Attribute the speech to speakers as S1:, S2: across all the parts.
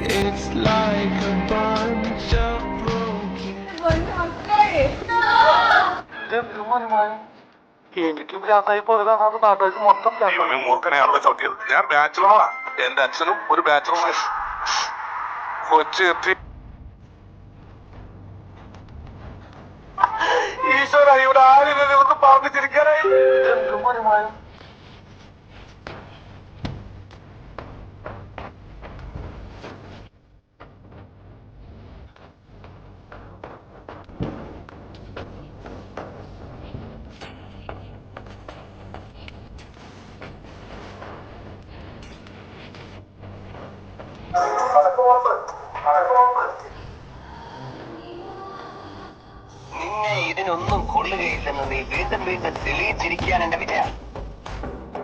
S1: It's like a bunch of broken.
S2: എനിക്ക് ഭ്രാന്തായി പോയതാണ്. അത് നാട്ടുകാർക്ക് മൊത്തം മൂർഖനെയാണല്ലോ ചവിട്ടിയത്. ഞാൻ ബാച്ചിലറാ. എന്റെ അച്ഛനും ഒരു ബാച്ചിലറാണ്. കൊച്ചി എത്തി. ഈശ്വര, ഇവിടെ ആരും ഒന്ന് പറഞ്ഞിരിക്കാനായി.
S3: നിന്നെ ഇതിനൊന്നും കൊള്ളുകയില്ലെന്ന് നീ വീണ്ടും വീണ്ടും തെളിയിച്ചിരിക്കാൻ എന്റെ വിജയ.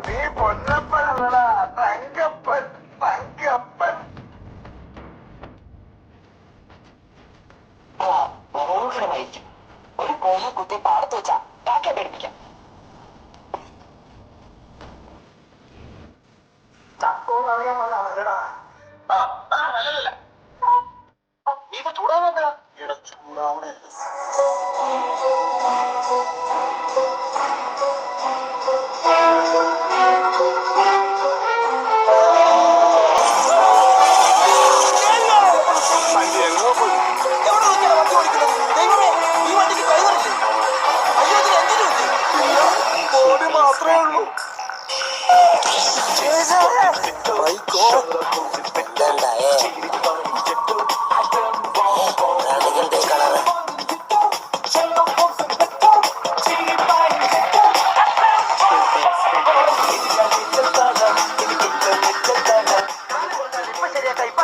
S2: നീ പൊന്നപ്പനല്ലടാ, തങ്കപ്പൻ. തങ്കപ്പൻ
S3: വഹിക്കും. ഒരു കോഴ കുത്തി പാടത്ത് വെച്ചാ കാക്കെ പേടിപ്പിക്കാം. ഇത് ചൂടാവുന്ന ചൂടാവണേ. മാത്രമേ ഉള്ളൂ.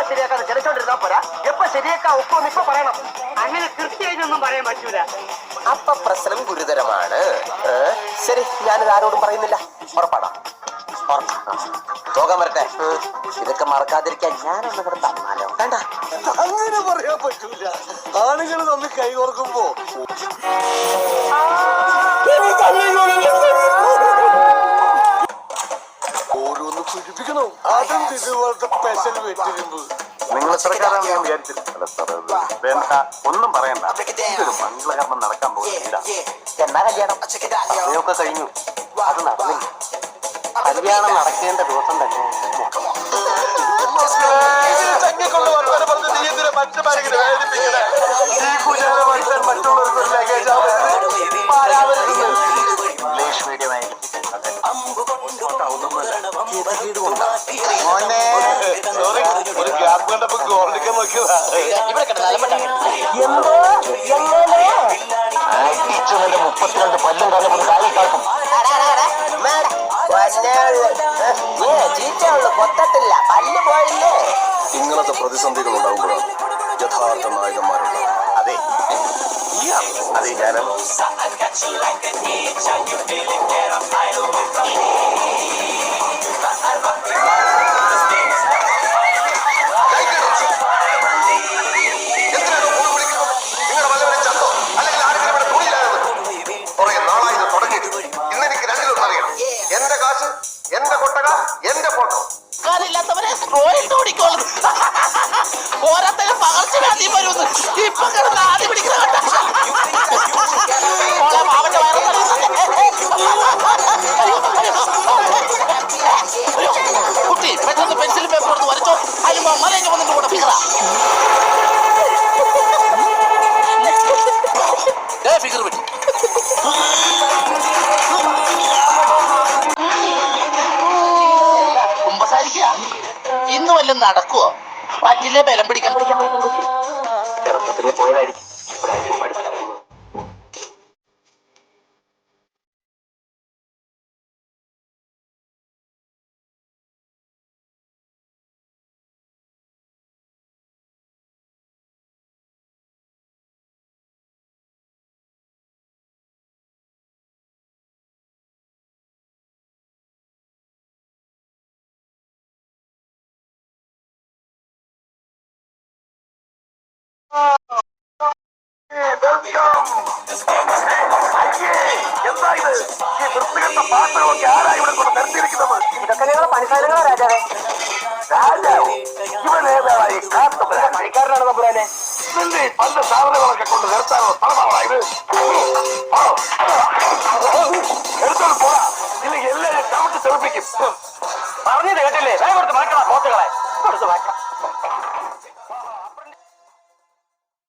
S3: ശരിയാക്കാന്ന് ജനിച്ചോണ്ടിരുന്നാ പോരാ. എപ്പ ശരിയാക്കാ ഒപ്പം ഇപ്പൊ പറയണം. അങ്ങനെ കൃത്യമായിട്ടൊന്നും പറയാൻ പറ്റൂല.
S4: അപ്പൊ പ്രശ്നം ഗുരുതരമാണ്. ശരി, ഞാനിത് ആരോടും പറയുന്നില്ല. ഉറപ്പാടാ, പോകാൻ വരട്ടെ. ഇതൊക്കെ മറക്കാതിരിക്കാൻ ഞാനൊന്ന് ഇവിടെ തന്നാലോ? വേണ്ട,
S2: അങ്ങനെ പറയാൻ പറ്റൂല. ആളുകൾ തമ്മിൽ കൈ കോർക്കുമ്പോ ഓരോന്ന് പിടിപ്പിക്കണം. അതും ഇതുപോലത്തെ സ്പെഷ്യൽ വെട്ടിരുമ്പ്.
S5: നിങ്ങൾ എത്രക്കാരാണ് ഞാൻ വിചാരിച്ചില്ല. വേണ്ട, ഒന്നും പറയണ്ട. ഇതൊരു മംഗളകർമ്മം നടക്കാൻ പോകുന്നില്ല.
S4: എന്നാ കല്യാണം?
S5: സമയമൊക്കെ കഴിഞ്ഞു, അത് നടന്നില്ല. കല്യാണം നടക്കേണ്ട ദിവസം തന്നെ. ഇംഗ്ലീഷ് മീഡിയം ആയിരിക്കും.
S2: ഒരു ഗ്യാപ്പ് കണ്ടപ്പോ ഗോൾഡിക്കാൻ നോക്കിയതാ.
S4: എന്തോ
S5: ടീച്ചറിന്റെ 32 പല്ലും കാലം കാലിൽ കാക്കും.
S4: ചീറ്റുള്ളൂ, കൊത്തത്തില്ല. പല്ല് പോയില്ലേ?
S2: ഇങ്ങനത്തെ പ്രതിസന്ധികൾ ഉണ്ടാകുമ്പോഴാണ് യഥാർത്ഥ നായകന്മാരുള്ളത്.
S5: അതെ, അതെ, ഞാനും
S2: എന്റെ കാശ്, എന്റെ കൊട്ടക, എന്റെ ഫോട്ടോ.
S4: കാലില്ലാത്തവരെ സ്ട്രോയിൽ ഓടിക്കോളും. ഓരോരുത്തരും പകർച്ചവ്യാധി വരുന്നു. ഇപ്പൊ കിടന്ന് ആദ്യം പിടിക്കുന്ന കുട്ടി പെട്ടെന്ന് പെൻസിൽ പേപ്പർ കൊടുത്ത് വരച്ചോ. അതിന് മലയൊക്കെ വന്നിട്ട് കൂടെ ഫിഗറ ഫിഗർ പറ്റി. ഇന്ന് വല്ലതും നടക്കുവോ? പറ്റില്ലേ ബലം പിടിക്കാൻ
S5: പോയതായിരിക്കും.
S2: പാത്രമൊക്കെ ആരാ ഇവിടെ കൊണ്ട് നിർത്തിയിരിക്കുന്നത്?
S4: ഇതൊക്കെ ഞങ്ങൾ പണിസാധനങ്ങളോ രാജാവേ?
S2: ഇവൻ ഏതാണ് ഈ കാട്ടുപുരാൻ?
S3: പണിക്കാരനാണ് തമ്പുരാനെ.
S2: നിന്റെ ഈ പണ്ട് സാധനങ്ങളൊക്കെ കൊണ്ട് നിർത്താനുള്ള സ്ഥലമാണോ ഇത്? എടുത്തോണ്ട് പോടാ, ഇല്ലെങ്കിൽ എല്ലാവരും ചവിട്ടി തെറിപ്പിക്കും.
S3: പറഞ്ഞത് കേട്ടില്ലേ? വേഗം എടുത്ത് മാറ്റണം പോത്തുകളെ. എടുത്ത് മാറ്റാം.